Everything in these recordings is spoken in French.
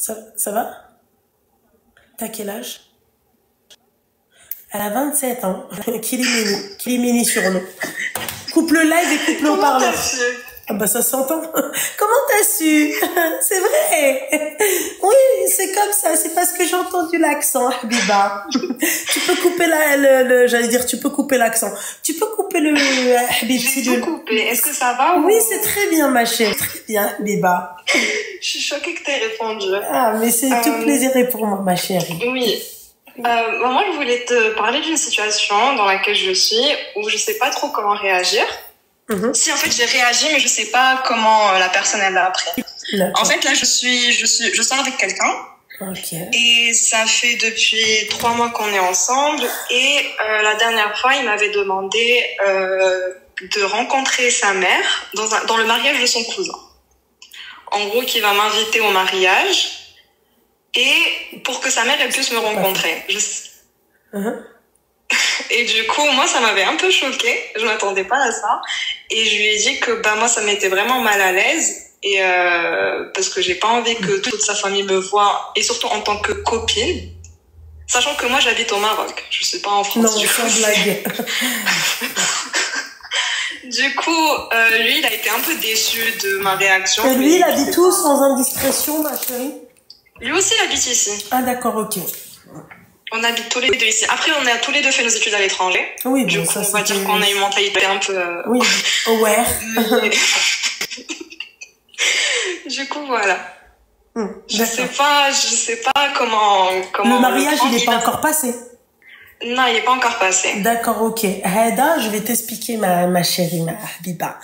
Ça va? T'as quel âge? Elle a 27 ans. Kilimini sur nous. Coupe le live et coupe le Comment haut-parleur. t'as su? Ah bah ça s'entend. Comment t'as su? C'est vrai. Oui, c'est comme ça. C'est parce que j'ai entendu l'accent, Habiba. Tu peux couper j'allais dire, tu peux couper l'accent. Tu peux couper le Habibti. J'ai tout coupé. Est-ce que ça va Oui, ou... c'est très bien, ma chérie. Très bien, Habiba. Je suis choquée que t'aies répondu. Ah, mais c'est tout plaisir et pour moi, ma chérie. Oui. Moi, je voulais te parler d'une situation dans laquelle je suis où je sais pas trop comment réagir. Si, en fait, j'ai réagi, mais je sais pas comment la personne elle l'a appris. En fait, là, je sors avec quelqu'un. Ok. Et ça fait depuis 3 mois qu'on est ensemble. Et la dernière fois, il m'avait demandé de rencontrer sa mère dans le mariage de son cousin. En gros, qui va m'inviter au mariage. Et pour que sa mère elle puisse me rencontrer. Et du coup, moi, ça m'avait un peu choquée. Je m'attendais pas à ça. Et je lui ai dit que moi, ça m'était vraiment mal à l'aise. Et parce que j'ai pas envie que toute sa famille me voie. Et surtout en tant que copine. Sachant que moi, j'habite au Maroc. Je suis pas en France. Non, sans blague. Du coup, lui, il a été un peu déçu de ma réaction. Et lui, il habite où, sans indiscrétion, ma chérie? Lui aussi, il habite ici. Ah, d'accord, ok. On habite tous les deux ici. Après, on a tous les deux fait nos études à l'étranger. Oui, du coup, on va dire qu'on a une mentalité un peu... Oui, aware. Du coup, voilà. Je sais pas comment Le mariage, il n'est pas encore passé. Non, il n'est pas encore passé. D'accord, ok. Hada, je vais t'expliquer, ma chérie, ma Habiba.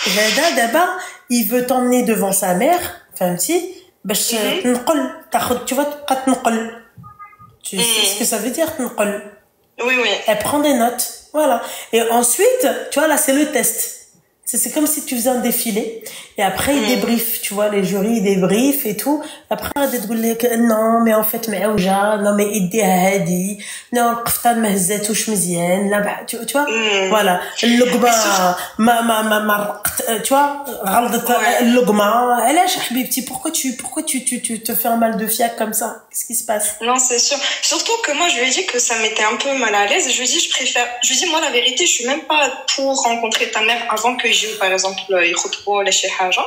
Hada, d'abord, il veut t'emmener devant sa mère, فهمتي باش تنقل تاخذ tu vois تنقل. Tu sais ce que ça veut dire تنقل? Oui. Elle prend des notes, voilà. Et ensuite, tu vois là, c'est le test. C'est comme si tu faisais un défilé et après ils débriefent, tu vois, les jurys ils débriefent et tout. Après non mais en fait معوجة, non mais يديها هادي, non القفطان ما هزاتوش مزيان, là tu vois, voilà. اللقمة ما رقت, tu vois, غلطت اللقمة. علاش حبيبتي, pourquoi tu te fais un mal de fiac comme ça? Qu'est-ce qui se passe? Non, c'est sûr. Surtout que moi je lui ai dit que ça m'était un peu mal à l'aise. Je lui ai dit moi la vérité, je suis même pas pour rencontrer ta mère avant que par exemple يخطبوا ولا شي حاجه.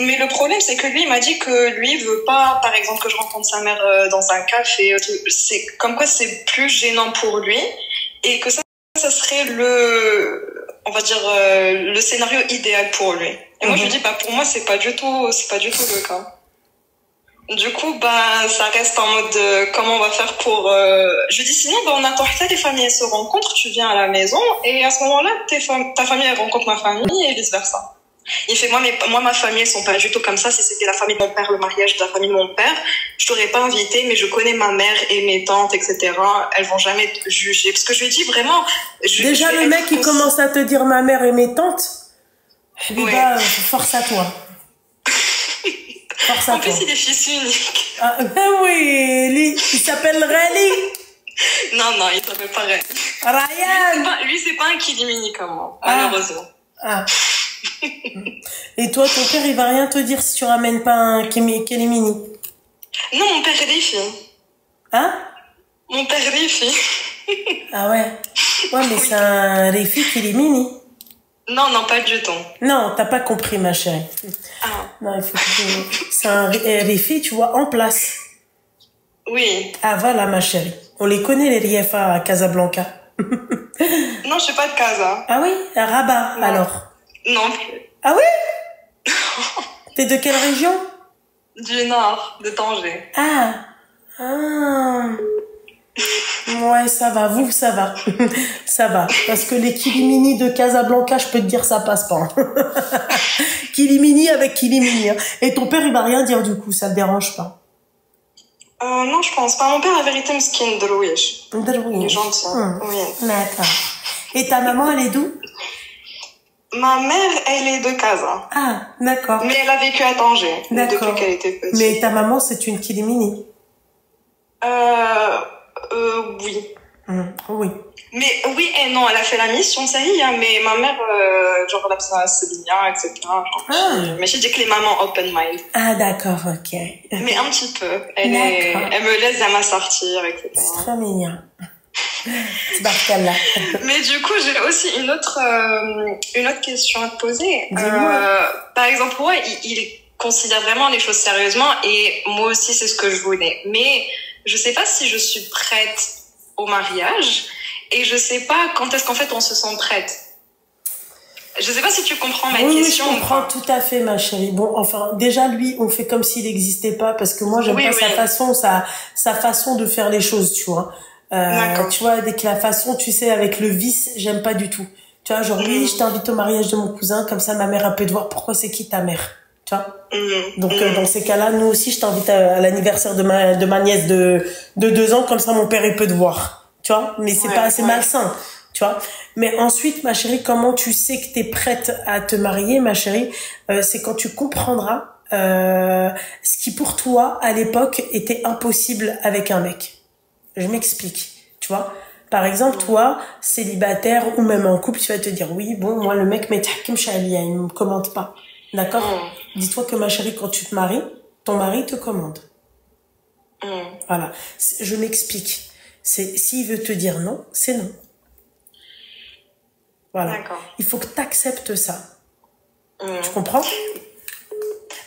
Mais le problème c'est que lui il m'a dit que lui il veut pas par exemple que je rencontre sa mère dans un café. C'est comme quoi c'est plus gênant pour lui et que ça serait on va dire le scénario idéal pour lui. Et moi je lui dis pour moi c'est pas du tout le cas. Du coup, ça reste en mode comment on va faire pour... Je dis sinon, on attend que les familles se rencontrent, tu viens à la maison, et à ce moment-là, ta famille elle rencontre ma famille, et vice-versa. Il fait, moi, ma famille, elles sont pas du tout comme ça. Si c'était la famille de mon père, le mariage de la famille de mon père, je t'aurais pas invité, mais je connais ma mère et mes tantes, etc. Elles vont jamais te juger. Parce que je lui dis vraiment... Déjà, le mec, il commence à te dire ma mère et mes tantes. Force à toi. En plus, il est fils unique. Ah, oui, il s'appelle Rally. Non, il s'appelle pas Rally. Ryan. Lui, c'est pas un Kilimini comme moi, malheureusement. Et toi, ton père, il va rien te dire si tu ramènes pas un Kilimini? Non, mon père est des filles. Hein? Mon père est des filles. Ah ouais? Ouais, mais c'est un Réfi Kilimini. Non, pas du tout. Non, t'as pas compris, ma chérie. Non, il faut que c'est un Réfi, tu vois, en place. Oui. Ah, voilà, ma chérie. On les connaît, les Riefa à Casablanca. Non, je suis pas de Casa. Ah oui? À Rabat, non. alors? Non. Ah oui? T'es de quelle région? Du nord, de Tanger. Ouais, ça va, vous, ça va. Ça va. Parce que les Kilimini de Casablanca, je peux te dire, ça passe pas. Kilimini avec Kilimini. Et ton père, il va rien dire du coup, ça te dérange pas? Non, je pense pas. Mon père, la vérité, m'skin drouish. Il est gentil. Oui. D'accord. Et ta maman, elle est d'où? Ma mère, elle est de Casa. Ah, d'accord. Mais elle a vécu à Tanger. D'accord. Depuis qu'elle était petite. Mais ta maman, c'est une Kilimini? Oui. Oui. Mais oui et non, elle a fait la mission, ça y est, mais ma mère, genre, elle a c'est bien, etc. Mais j'ai dit que les mamans open mind. Ah, d'accord, ok. Mais un petit peu. Elle me laisse à ma sortir, etc. C'est trop mignon. Mais du coup, j'ai aussi une autre question à te poser. Par exemple, ouais, il considère vraiment les choses sérieusement et moi aussi, c'est ce que je voulais. Mais je sais pas si je suis prête au mariage et je sais pas quand est-ce qu'en fait on se sent prête. Je sais pas si tu comprends ma question. Oui, je comprends tout à fait, ma chérie. Bon, enfin, déjà, lui, on fait comme s'il n'existait pas parce que moi, j'aime pas sa façon de faire les choses, tu vois. Tu vois, avec la façon, tu sais, avec le vice, j'aime pas du tout. Tu vois, genre, oui, je t'invite au mariage de mon cousin, comme ça, ma mère, elle peut te voir pourquoi c'est qui ta mère. Tu vois. Donc, dans ces cas-là, nous aussi, je t'invite à l'anniversaire de ma nièce de 2 ans, comme ça, mon père, il peut te voir. Tu vois. Mais c'est pas assez malsain. Tu vois. Mais ensuite, ma chérie, comment tu sais que t'es prête à te marier, ma chérie, c'est quand tu comprendras, ce qui pour toi, à l'époque, était impossible avec un mec. Je m'explique, tu vois. Par exemple, toi, célibataire ou même en couple, tu vas te dire, oui, bon, moi, le mec, il me commande pas. D'accord? Dis-toi que ma chérie, quand tu te maries, ton mari te commande. Voilà. Je m'explique. S'il veut te dire non, c'est non. Voilà. Il faut que tu acceptes ça. Tu comprends?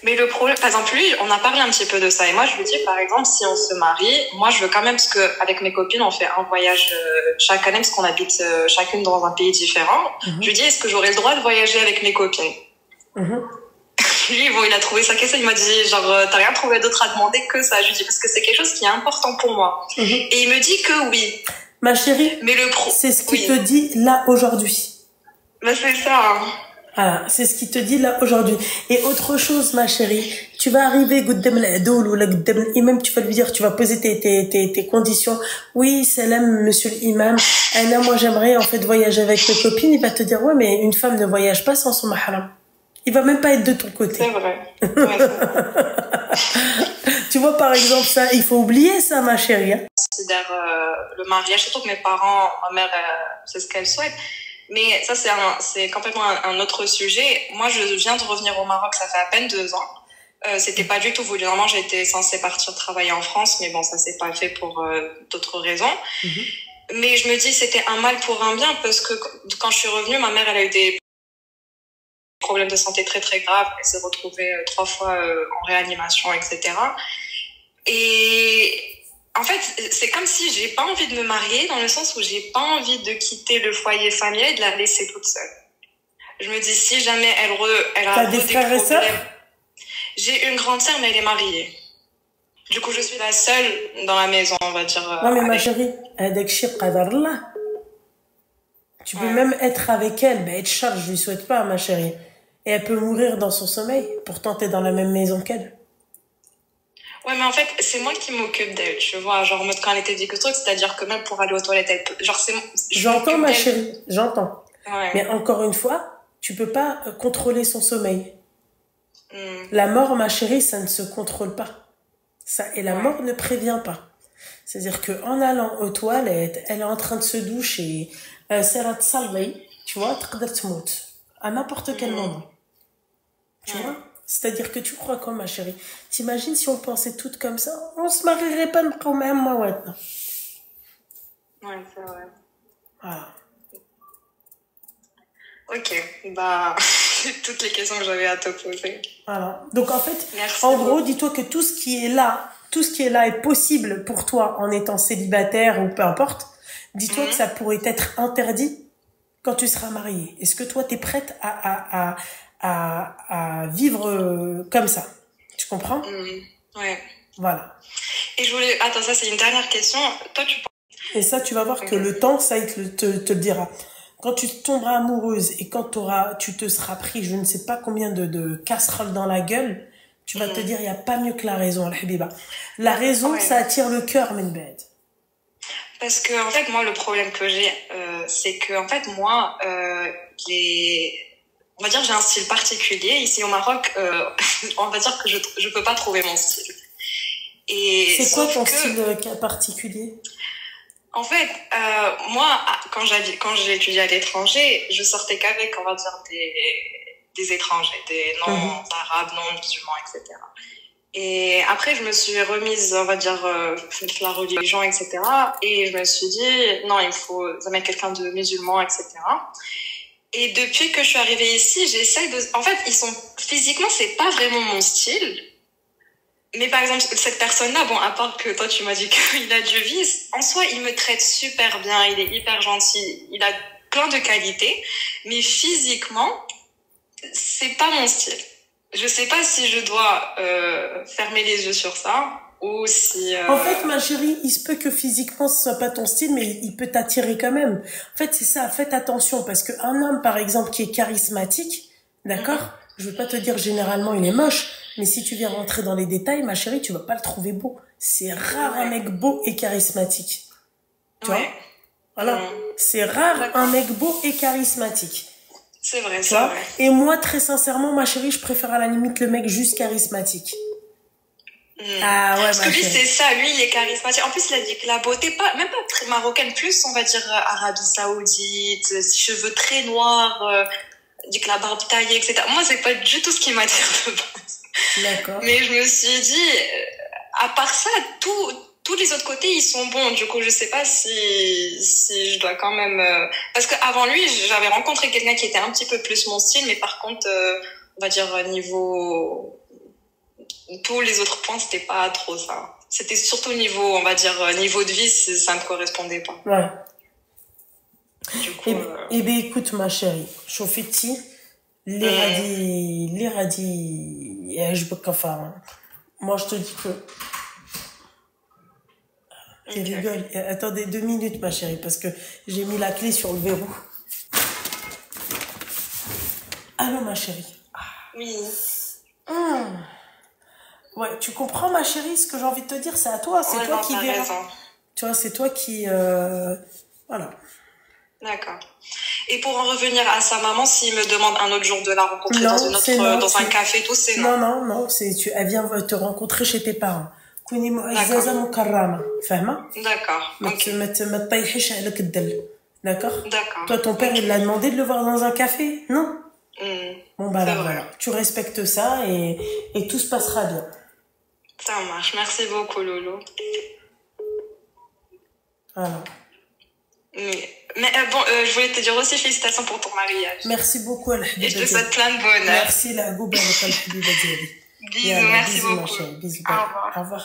Mais le problème, par exemple, lui, on a parlé un petit peu de ça. Et moi, je lui dis, par exemple, si on se marie, moi, je veux quand même, parce que avec mes copines, on fait un voyage chaque année, parce qu'on habite chacune dans un pays différent. Je lui dis, est-ce que j'aurais le droit de voyager avec mes copines? Lui, bon, il a trouvé ça qu'est-ce il m'a dit, genre, t'as rien trouvé d'autre à demander que ça. Je lui dis, parce que c'est quelque chose qui est important pour moi. Et il me dit que oui. Ma chérie, mais c'est ce qu'il te dit là, aujourd'hui. Ben, c'est ça. Voilà, c'est ce qu'il te dit là aujourd'hui. Et autre chose, ma chérie, tu vas arriver l'imam, tu vas lui dire, tu vas poser tes conditions. Oui, salam, monsieur l'imam. Anna, moi j'aimerais en fait voyager avec mes copines. Il va te dire, ouais, mais une femme ne voyage pas sans son mahram. Il va même pas être de ton côté. C'est vrai. Ouais, c'est vrai. Tu vois, par exemple, ça, il faut oublier ça, ma chérie. Je considère le mariage, surtout que mes parents, ma mère, c'est ce qu'elle souhaite. Mais ça, c'est complètement un autre sujet. Moi, je viens de revenir au Maroc, ça fait à peine 2 ans. C'était pas du tout voulu. Normalement, j'étais censée partir travailler en France, mais bon, ça s'est pas fait pour d'autres raisons. Mais je me dis, c'était un mal pour un bien, parce que quand je suis revenue, ma mère, elle a eu des problèmes de santé très très graves. Elle s'est retrouvée 3 fois en réanimation, etc. Et en fait, c'est comme si j'ai pas envie de me marier, dans le sens où j'ai pas envie de quitter le foyer familial et de la laisser toute seule. Je me dis, si jamais elle a des frères et sœurs? J'ai une grande sœur, mais elle est mariée. Du coup, je suis la seule dans la maison, on va dire. Non, mais ma chérie, tu peux même être avec elle, mais être charge, je lui souhaite pas, ma chérie. Et elle peut mourir dans son sommeil. Pourtant, t'es dans la même maison qu'elle. Ouais, mais en fait, c'est moi qui m'occupe d'elle, tu vois. Genre, en mode, quand elle était petite truc, c'est-à-dire que même pour aller aux toilettes, elle peut... Genre, j'entends, ma chérie, j'entends. Ouais. Mais encore une fois, tu peux pas contrôler son sommeil. La mort, ma chérie, ça ne se contrôle pas. Ça, et la mort ne prévient pas. C'est-à-dire qu'en allant aux toilettes, elle est en train de se doucher, tu vois, à n'importe quel moment. Tu vois? C'est-à-dire que tu crois quoi, ma chérie? T'imagines si on pensait toutes comme ça? On se marierait pas quand même, moi, maintenant. Ouais, c'est vrai. Voilà. Ok, bah, c'est toutes les questions que j'avais à te poser. Voilà. Donc, en fait, en gros, dis-toi que tout ce qui est là est possible pour toi en étant célibataire ou peu importe. Dis-toi que ça pourrait être interdit quand tu seras mariée. Est-ce que toi, t'es prête à vivre comme ça? Tu comprends? Ouais. Voilà. Et je voulais... Attends, ça, c'est une dernière question. Toi, tu... Et ça, tu vas voir que le temps, ça, il te le dira. Quand tu tomberas amoureuse et quand tu te seras pris, je ne sais pas combien de casseroles dans la gueule, tu vas te dire, il n'y a pas mieux que la raison, Al-Habiba. La raison, ça attire le cœur, men bête. Parce que, en fait, moi, le problème que j'ai, c'est que, en fait, moi, on va dire, j'ai un style particulier. Ici, au Maroc, on va dire que je peux pas trouver mon style. Et c'est quoi ton style particulier? En fait, moi, quand j'ai étudié à l'étranger, je sortais qu'avec, on va dire, des étrangers, des non-arabes, non-musulmans, etc. Et après, je me suis remise, on va dire, la religion, etc. Et je me suis dit, non, il faut mettre quelqu'un de musulman, etc. Et depuis que je suis arrivée ici, j'essaie de... En fait, physiquement, c'est pas vraiment mon style. Mais par exemple, cette personne-là, bon, à part que toi, tu m'as dit qu'il a du vice, en soi, il me traite super bien, il est hyper gentil, il a plein de qualités. Mais physiquement, c'est pas mon style. Je sais pas si je dois fermer les yeux sur ça ou si... En fait, ma chérie, il se peut que physiquement ce soit pas ton style, mais il peut t'attirer quand même. En fait, c'est ça, faites attention, parce qu'un homme, par exemple, qui est charismatique, d'accord, je veux pas te dire généralement il est moche, mais si tu viens rentrer dans les détails, ma chérie, tu vas pas le trouver beau. C'est rare un mec beau et charismatique. Tu vois? Voilà. C'est rare un mec beau et charismatique. C'est vrai, c'est vrai. Et moi, très sincèrement, ma chérie, je préfère à la limite le mec juste charismatique. Ah ouais, parce que lui, c'est ça, lui, il est charismatique. En plus, il a dit que la beauté, même pas très marocaine, plus, on va dire, Arabie Saoudite, cheveux très noirs, dit que la barbe taillée, etc. Moi, c'est pas du tout ce qui m'attire de base. D'accord. Mais je me suis dit, à part ça, tous les autres côtés, ils sont bons. Du coup, je sais pas si je dois quand même... Parce qu'avant lui, j'avais rencontré quelqu'un qui était un petit peu plus mon style, mais par contre, on va dire, niveau... Tous les autres points, c'était pas trop ça. C'était surtout niveau, on va dire, niveau de vie, ça ne correspondait pas. Ouais. Du coup, eh ben, écoute, ma chérie, chauffetti, les radis, enfin, moi, je te dis que... Tu rigoles. Attendez 2 minutes, ma chérie, parce que j'ai mis la clé sur le verrou. Allô, ma chérie. Oui. Ouais, tu comprends, ma chérie, ce que j'ai envie de te dire, c'est à toi, c'est toi qui verras. Tu vois, c'est toi qui... Voilà. D'accord. Et pour en revenir à sa maman, s'il me demande un autre jour de la rencontrer dans un café, tout, c'est non. Non, elle vient te rencontrer chez tes parents. كوني معززة مكرمة فاهمة؟ D'accord. ما تطيحيش عليك الدل. D'accord? D'accord. Toi, ton père, il l'a demandé de le voir dans un café? Non? Bon, bah là, voilà. Tu respectes ça et tout se passera bien. Ça marche. Merci beaucoup, Lolo. Voilà. Mais bon, je voulais te dire aussi félicitations pour ton mariage. Merci beaucoup, Al-Habiba. Et je te souhaite plein de bonheur. Merci, la Gouba, Al-Habiba. Bisous, merci beaucoup. Bisous, au revoir. Au revoir.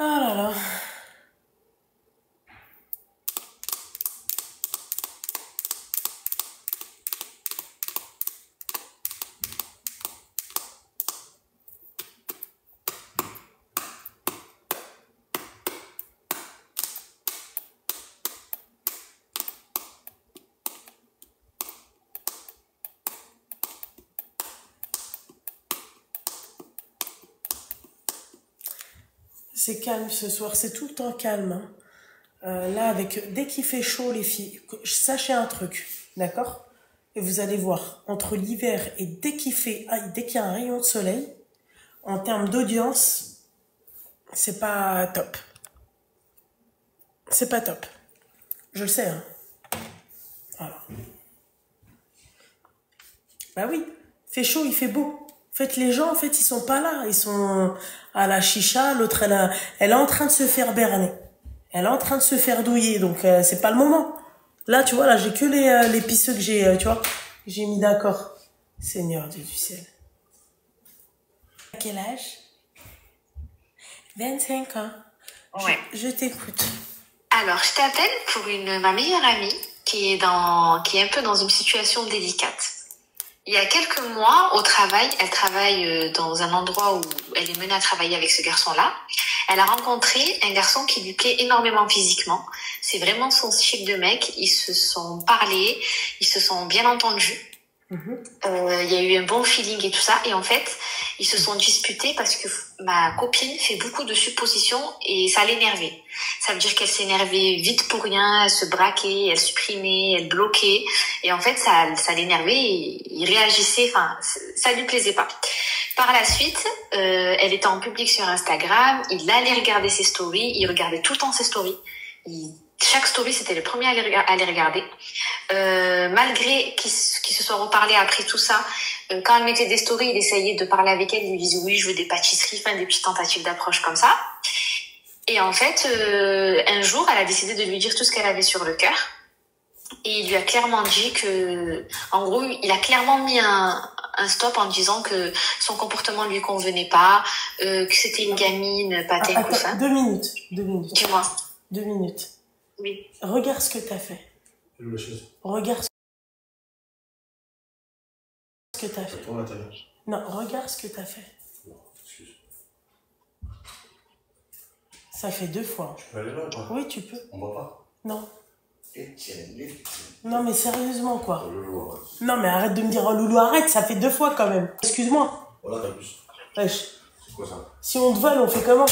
Ah là là. C'est calme ce soir, c'est tout le temps calme. Hein. Là, dès qu'il fait chaud, les filles, sachez un truc, d'accord? Et vous allez voir, entre l'hiver et dès qu'il y a un rayon de soleil, en termes d'audience, c'est pas top. C'est pas top. Je le sais, hein. Voilà. Bah oui, fait chaud, il fait beau. En fait, les gens, en fait, ils sont pas là. Ils sont à la chicha. L'autre, elle est en train de se faire berner. Elle est en train de se faire douiller. Donc, c'est pas le moment. Là, tu vois, là, j'ai que les pisseux que j'ai, tu vois, j'ai mis d'accord. Seigneur Dieu du ciel. À quel âge? 25 ans. Ouais. Je t'écoute. Alors, je t'appelle pour ma meilleure amie qui est un peu dans une situation délicate. Il y a quelques mois, au travail, elle travaille dans un endroit où elle est menée à travailler avec ce garçon-là. Elle a rencontré un garçon qui lui plaît énormément physiquement. C'est vraiment son style de mec. Ils se sont parlé, ils se sont bien entendus. Il y a eu un bon feeling et tout ça. Et en fait, ils se sont disputés parce que ma copine fait beaucoup de suppositions et ça l'énervait. Ça veut dire qu'elle s'énervait vite pour rien, elle se braquait, elle supprimait, elle bloquait. Et en fait, ça l'énervait et il réagissait, enfin, ça lui plaisait pas. Par la suite, elle était en public sur Instagram, il allait regarder ses stories, il regardait tout le temps ses stories. Chaque story, c'était le premier à les regarder. Malgré qu'ils se soient reparlés après tout ça, quand elle mettait des stories, il essayait de parler avec elle, il lui disait oui, je veux des pâtisseries, enfin des petites tentatives d'approche comme ça. Et en fait, un jour, elle a décidé de lui dire tout ce qu'elle avait sur le cœur. Et il lui a clairement dit que, en gros, il a clairement mis un stop en disant que son comportement lui convenait pas, que c'était une gamine, pas tel cousin. 2 minutes. Dis-moi. 2 minutes. Oui. Regarde ce que t'as fait. Regarde ce que t'as fait. Non, regarde ce que t'as fait. Non, excuse. Ça fait 2 fois. Tu peux aller là ou pas? Oui, tu peux. On va pas? Non. Etienne. Non, mais sérieusement, quoi. Oh, loulou, arrête. Non, mais arrête de me dire, oh loulou, arrête, ça fait 2 fois quand même. Excuse-moi. Voilà, t'as plus. Wesh. C'est quoi ça? Si on te vole, on fait comment?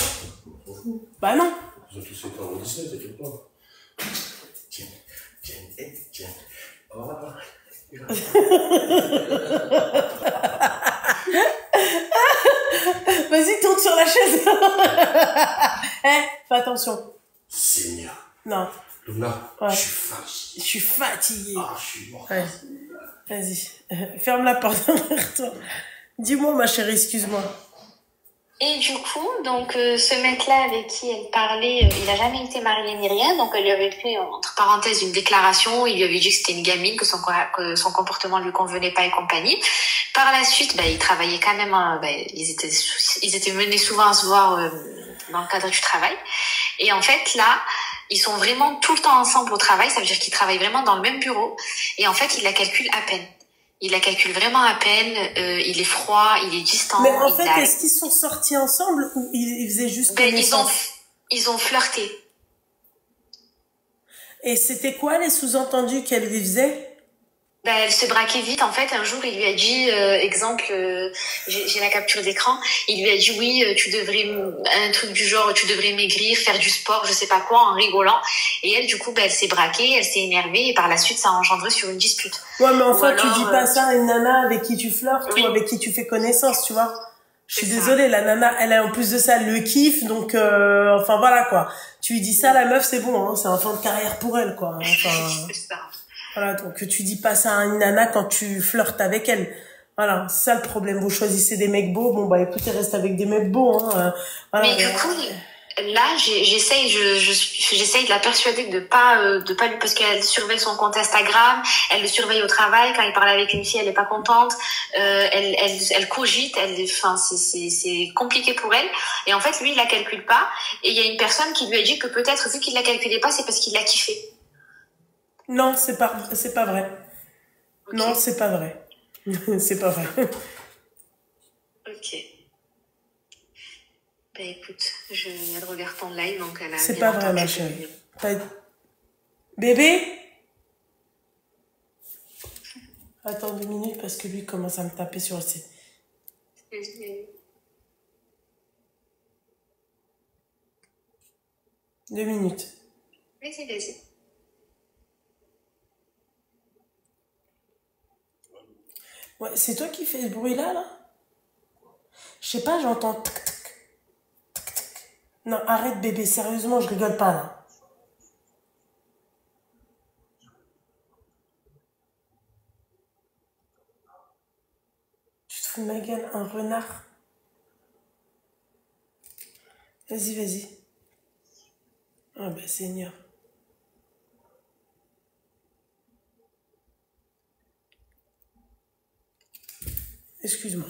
Bah non. Ils ont tous été en Disney, t'inquiète pas. Etienne. Oh, voilà. Vas-y, tourne sur la chaise. Fais attention. Seigneur. Non. Luna, Ouais. je suis fatigué. Je suis fatiguée. Ah, je suis mort. Ouais. Vas-y. Ferme la porte derrière toi. Dis-moi, ma chérie, excuse-moi. Et du coup, donc ce mec-là avec qui elle parlait, il n'a jamais été marié ni rien, donc elle lui avait fait entre parenthèses une déclaration, il lui avait dit que c'était une gamine, que son comportement lui convenait pas et compagnie. Par la suite, ils travaillaient quand même, ils étaient menés souvent à se voir dans le cadre du travail. Et en fait là, ils sont vraiment tout le temps ensemble au travail, ça veut dire qu'ils travaillent vraiment dans le même bureau. Et en fait, il la calcule à peine. Il la calcule vraiment à peine, il est froid, il est distant. Mais en fait, est-ce qu'ils sont sortis ensemble ou ils faisaient juste connaissance? Ils ont flirté. Et c'était quoi les sous-entendus qu'elle lui faisait? Elle se braquait vite. En fait, un jour, il lui a dit, exemple, j'ai la capture d'écran, il lui a dit oui, tu devrais, un truc du genre, tu devrais maigrir, faire du sport, je sais pas quoi, en rigolant. Et elle, du coup, elle s'est braquée, elle s'est énervée, et par la suite, ça a engendré sur une dispute. Ouais, mais enfin, tu dis pas ça à une nana avec qui tu flirtes oui. ou avec qui tu fais connaissance, tu vois. Je suis désolée, la nana, elle a en plus de ça le kiff, donc enfin voilà quoi. Tu lui dis ça, la meuf, c'est bon, hein, c'est un fin de carrière pour elle, quoi. Enfin, c'est ça. Voilà, donc tu dis pas ça à une nana quand tu flirtes avec elle. Voilà, c'est ça le problème. Vous choisissez des mecs beaux, bon bah écoutez, reste avec des mecs beaux. Hein. Voilà, mais du coup, là, j'essaye de la persuader de pas lui, parce qu'elle surveille son compte Instagram, elle le surveille au travail. Quand il parle avec une fille, elle est pas contente. Elle cogite, enfin c'est compliqué pour elle. Et en fait, lui, il la calcule pas. Et il y a une personne qui lui a dit que peut-être vu qu'il la calculait pas, c'est parce qu'il l'a kiffé. Non, c'est pas vrai. Okay. Non, c'est pas vrai. C'est pas vrai. Ok. Écoute, elle regarde ton live, donc elle a... C'est pas vrai, ma chérie. Bébé? Attends 2 minutes parce que lui commence à me taper sur le site. 2 minutes. Vas-y. Ouais, c'est toi qui fais ce bruit-là, là? Je sais pas, j'entends tac, tac, tac, tac. Non, arrête, bébé, sérieusement, je rigole pas, là. Tu te fous de ma gueule, un renard? Vas-y. Ah bah, Seigneur. Excuse-moi.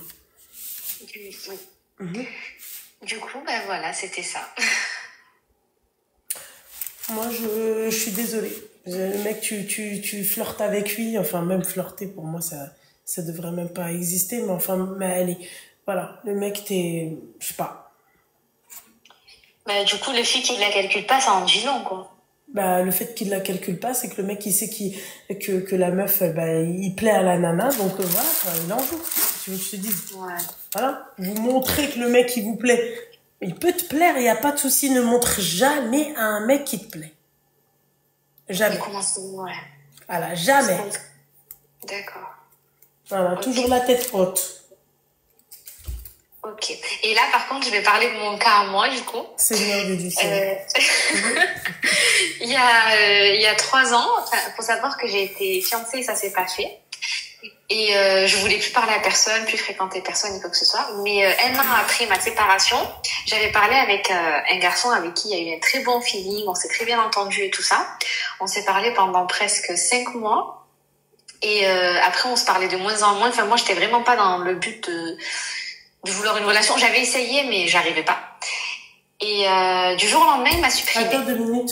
Du coup, voilà, c'était ça. Moi, je suis désolée. Le mec, tu flirtes avec lui. Enfin, même flirter, pour moi, ça devrait même pas exister. Mais enfin, allez. Voilà. Le mec, je sais pas. Du coup, le fait qu'il la calcule pas, ça en dit long, quoi. Bah, le fait qu'il la calcule pas, c'est que le mec, il sait que la meuf, bah, il plaît à la nana, donc voilà, quoi, il en joue. Tu veux que je te dise? Ouais. Voilà. Vous montrez que le mec, il vous plaît. Il peut te plaire, il n'y a pas de souci. Ne montre jamais à un mec qui te plaît. Jamais. Et comment c'est? Ouais. Voilà, jamais. D'accord. Voilà, Ok. toujours la tête haute. Ok. Et là, par contre, je vais parler de mon cas à moi, du coup. Seigneur du ciel. Il y a 3 ans, faut savoir que j'ai été fiancée, ça s'est pas fait. Et je voulais plus parler à personne, plus fréquenter personne, ni quoi que ce soit. Mais un an après ma séparation, j'avais parlé avec un garçon avec qui il y a eu un très bon feeling, on s'est très bien entendu et tout ça. On s'est parlé pendant presque 5 mois. Et après, on se parlait de moins en moins. Enfin, moi, j'étais vraiment pas dans le but de vouloir une relation. J'avais essayé, mais j'arrivais pas. Et du jour au lendemain, il m'a supprimé. Attends 2 minutes.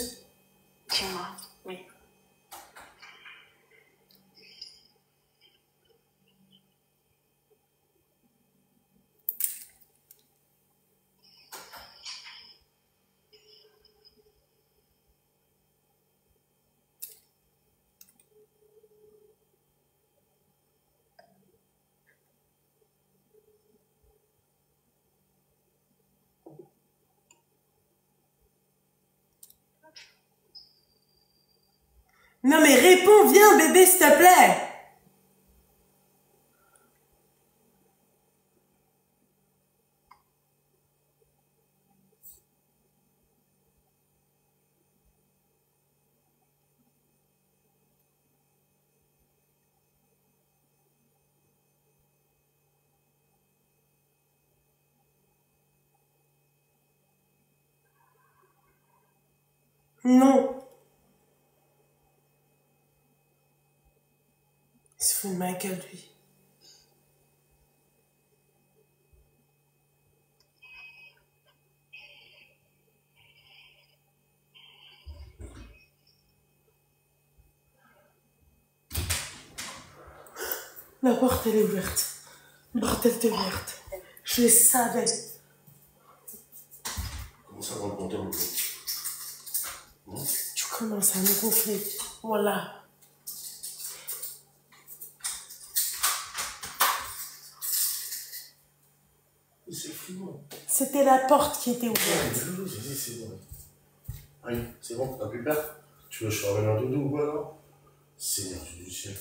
Dis-moi. Oui. Non mais réponds, viens bébé, s'il te plaît. Non. Il se fout de ma gueule, lui. La porte, elle est ouverte. La porte, elle est ouverte. Je le savais. Comment ça va le compter mon Tu commences à me gonfler. Voilà. C'est fou. C'était la porte qui était ouverte. C'est bon. Allez, c'est bon, t'as plus peur? Tu veux que je te ramène un doudou ou quoi alors? Seigneur du ciel.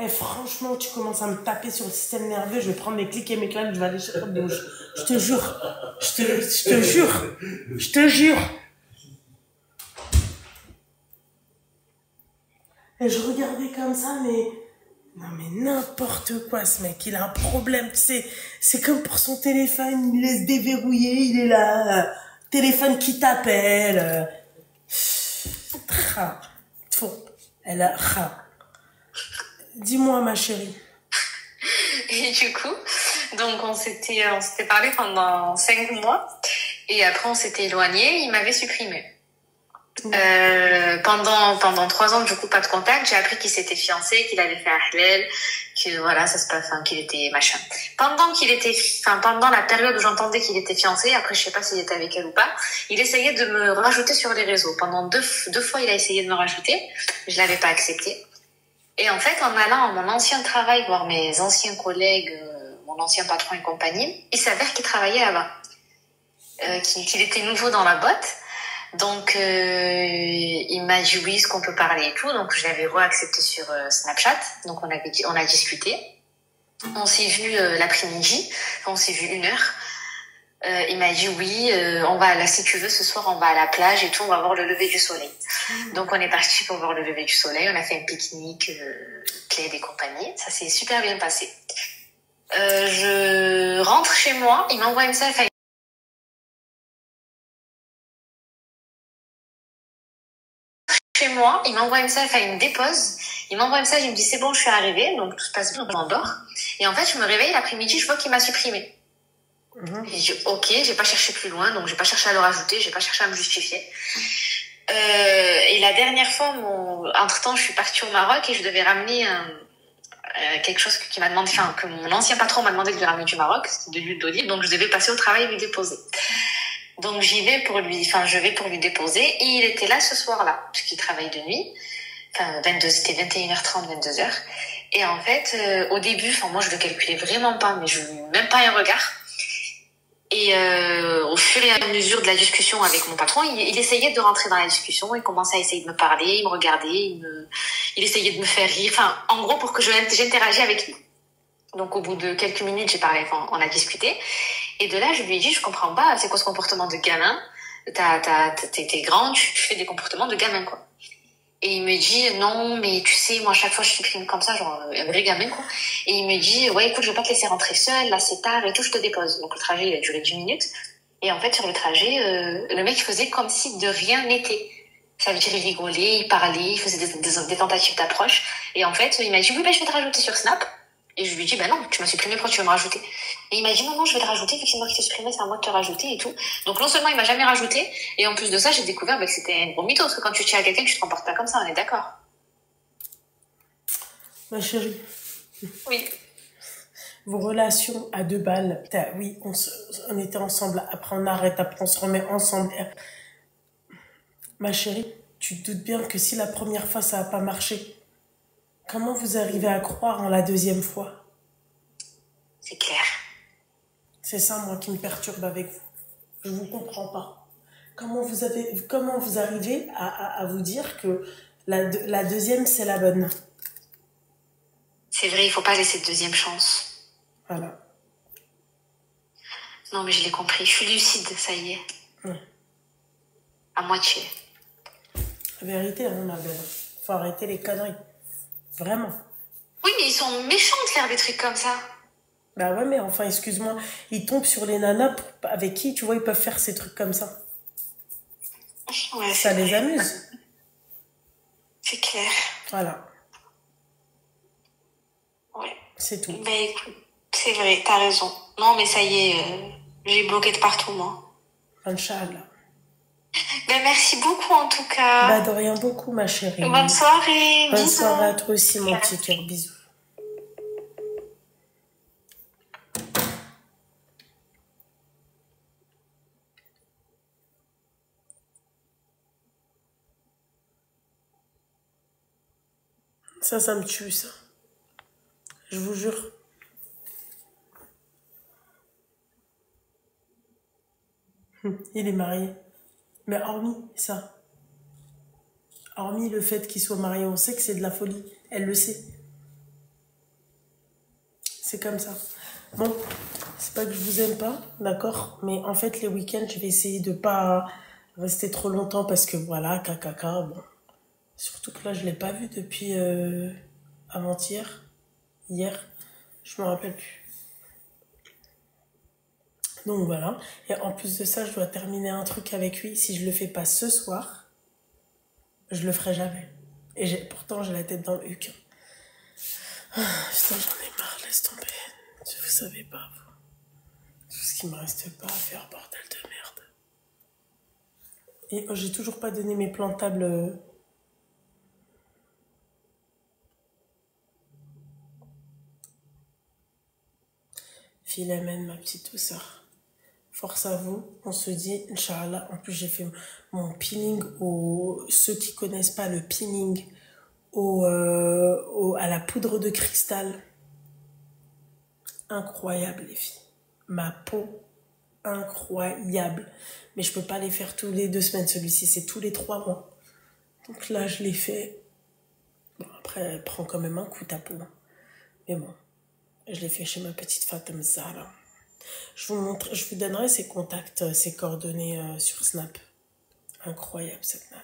Eh, franchement, tu commences à me taper sur le système nerveux, je vais prendre mes clics et mes claques, je vais aller chercher des bouches. Je te jure. Je te jure. Je te jure. Et je regardais comme ça, mais... Non, mais n'importe quoi, ce mec. Il a un problème, tu sais. C'est comme pour son téléphone, il laisse déverrouiller, il est là. Téléphone qui t'appelle. Elle a... Dis-moi, ma chérie. Et du coup, donc on s'était parlé pendant 5 mois. Et après, on s'était éloigné. Il m'avait supprimé. Pendant 3 ans, du coup, pas de contact. J'ai appris qu'il s'était fiancé, qu'il avait fait un halal, que voilà, ça se passe, enfin, qu'il était machin. Pendant la période où j'entendais qu'il était fiancé, après, je sais pas s'il était avec elle ou pas, il essayait de me rajouter sur les réseaux. Pendant deux fois, il a essayé de me rajouter. Je l'avais pas accepté. Et en fait, en allant à mon ancien travail, voir mes anciens collègues, mon ancien patron et compagnie, il s'avère qu'il travaillait là-bas. Qu'il était nouveau dans la boîte. Donc, il m'a dit oui, est-ce qu'on peut parler et tout. Donc, je l'avais re-accepté sur Snapchat. Donc, on a discuté. On s'est vu l'après-midi. Enfin, on s'est vu 1 heure. Il m'a dit oui, si tu veux, ce soir, on va à la plage et tout, on va voir le lever du soleil. Donc, on est parti pour voir le lever du soleil. On a fait un pique-nique, plaid et compagnie. Ça s'est super bien passé. Je rentre chez moi. Il m'envoie un message. Chez moi, il m'envoie un message, il me dépose. Il m'envoie un message, il me dit c'est bon, je suis arrivée, donc tout se passe bien, je m'endors. Et en fait, je me réveille l'après-midi, je vois qu'il m'a supprimé. Et je dis ok, j'ai pas cherché plus loin, donc j'ai pas cherché à le rajouter, j'ai pas cherché à me justifier. Et la dernière fois, entre-temps, je suis partie au Maroc et je devais ramener quelque chose qu'il m'a demandé, que mon ancien patron m'a demandé de lui ramener du Maroc, c'était de l'huile d'olive, donc je devais passer au travail et lui déposer. Donc je vais pour lui déposer et il était là ce soir-là, parce qu'il travaille de nuit. Enfin, c'était 21h30, 22h. Et en fait, au début, moi je le calculais vraiment pas, mais je même pas un regard. Et au fur et à mesure de la discussion avec mon patron, il essayait de rentrer dans la discussion, il commençait à essayer de me parler, il me regardait, il essayait de me faire rire, enfin, en gros pour que j'interagisses avec lui. Donc au bout de quelques minutes, on a discuté, et de là je lui ai dit, je comprends pas, c'est quoi ce comportement de gamin? T'es grand, tu fais des comportements de gamin, quoi. Et il me dit, non, mais tu sais, moi, à chaque fois, je t'exprime comme ça, genre, un vrai gamin, quoi. Et il me dit, ouais, écoute, je vais pas te laisser rentrer seule, là, c'est tard et tout, je te dépose. Donc, le trajet, il a duré 10 minutes. Et en fait, sur le trajet, le mec faisait comme si de rien n'était. Ça veut dire, il rigolait, il parlait, il faisait des tentatives d'approche. Et en fait, il m'a dit, oui, je vais te rajouter sur Snap. Et je lui ai dit, non, tu m'as supprimé, pourquoi tu veux me rajouter? Et il m'a dit, non, je vais te rajouter, vu que c'est moi qui t'ai supprimé, c'est à moi de te rajouter et tout. Donc non seulement il m'a jamais rajouté, et en plus de ça, j'ai découvert que c'était un gros mytho, parce que quand tu tiens à quelqu'un, tu te comportes pas comme ça, on est d'accord? Ma chérie. Oui. Vos relations à 2 balles, oui, on était ensemble, après on arrête, après on se remet ensemble. Ma chérie, tu te doutes bien que si la première fois ça n'a pas marché, comment vous arrivez à croire en la deuxième fois? C'est clair. C'est ça, moi, qui me perturbe avec vous. Je vous comprends pas. Comment vous arrivez à vous dire que la deuxième, c'est la bonne? C'est vrai, il faut pas laisser de deuxième chance. Voilà. Non, mais je l'ai compris. Je suis lucide, ça y est. À moitié. La vérité, ma belle. Faut arrêter les conneries. Vraiment. Oui, mais ils sont méchants de faire des trucs comme ça. Bah ouais, mais enfin, excuse-moi, ils tombent sur les nanas avec qui, tu vois, ils peuvent faire ces trucs comme ça. Ouais, ça les amuse. C'est clair. Voilà. Ouais. C'est tout. Bah écoute, c'est vrai, t'as raison. Non, mais ça y est, j'ai bloqué de partout, moi. Inch'Allah. Ben merci beaucoup, en tout cas. Bah de rien beaucoup, ma chérie. Bonne soirée. Bonne bisous. soirée à toi aussi, mon petit cœur. Bisous. Ça me tue, ça. Je vous jure. Il est marié. Mais hormis ça, hormis le fait qu'il soit marié, on sait que c'est de la folie. Elle le sait. C'est comme ça. Bon, c'est pas que je vous aime pas, d'accord? Mais en fait, les week-ends, je vais essayer de pas rester trop longtemps parce que voilà, caca, bon. Surtout que là, je l'ai pas vu depuis avant-hier. Hier, je me rappelle plus. Donc voilà. Et en plus de ça, je dois terminer un truc avec lui. Si je le fais pas ce soir, je le ferai jamais. Et pourtant, j'ai la tête dans le huc. Putain, j'en ai marre, laisse tomber. Vous savez pas, vous. Tout ce qui me reste pas à faire, bordel de merde. Et j'ai toujours pas donné mes plans de table. Philamène, ma petite douceur. Force à vous. On se dit, Inch'Allah. En plus, j'ai fait mon peeling ceux qui connaissent pas le peeling à la poudre de cristal. Incroyable, les filles. Ma peau, incroyable. Mais je peux pas les faire tous les 2 semaines. Celui-ci, c'est tous les 3 mois. Donc là, je l'ai fait. Bon, après, elle prend quand même un coup, ta peau. Mais bon, je l'ai fait chez ma petite Fatem Zahra. Je vous donnerai ses contacts, ses coordonnées sur Snap. Incroyable, cette nana.